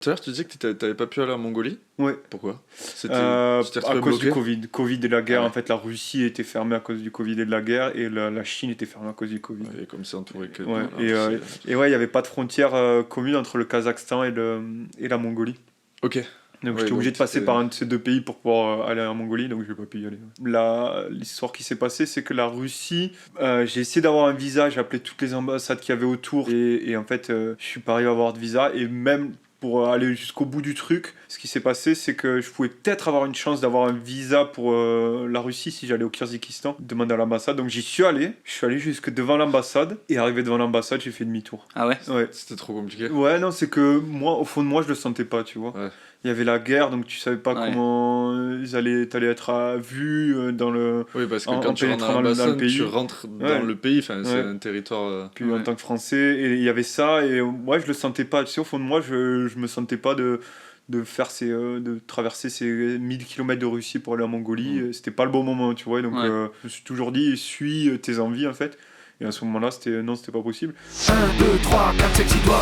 Tout à l'heure, tu disais que t'avais pas pu aller en Mongolie. Ouais. Pourquoi? Tu t'es À retrouvé cause du bloqué? Covid et de la guerre. Ah ouais. En fait, la Russie était fermée à cause du Covid et de la guerre, et la Chine était fermée à cause du Covid. Ouais, et comme c'est entouré que Ouais. dans la Russie. Et ouais, il n'y avait pas de frontière commune entre le Kazakhstan et la Mongolie. Ok. Donc Ouais, j'étais obligé donc de passer c'était- par un de ces deux pays pour pouvoir aller en Mongolie, donc je n'ai pas pu y aller. L'histoire qui s'est passée, c'est que la Russie, j'ai essayé d'avoir un visa, j'ai appelé toutes les ambassades qu'il y avait autour, et en fait, je suis pas arrivé à avoir de visa, et même pour aller jusqu'au bout du truc, ce qui s'est passé, c'est que je pouvais peut-être avoir une chance d'avoir un visa pour la Russie si j'allais au Kyrgyzstan, demander à l'ambassade. Donc j'y suis allé, je suis allé jusque devant l'ambassade, et arrivé devant l'ambassade, j'ai fait demi-tour. Ah ouais? Ouais. C'était trop compliqué. Ouais, non, c'est que moi, au fond de moi, je le sentais pas, tu vois. Ouais. Il y avait la guerre, donc tu savais pas Ouais. comment t'allais être vus dans le. Oui, parce que En quand tu rentres pénétrant dans dans le l'ambassade, pays. tu rentres dans Ouais. le pays, enfin, c'est Ouais. un territoire. Puis en Ouais. tant que Français, et il y avait ça, et moi, je le sentais pas. Tu sais, au fond de moi, je me sentais pas de faire de traverser ces 1000 km de Russie pour aller en Mongolie. C'était pas le bon moment, tu vois. Donc Ouais. je me suis toujours dit, suis tes envies, en fait. Et à ce moment-là, c'était pas possible. 1, 2, 3, 4, sexy toi.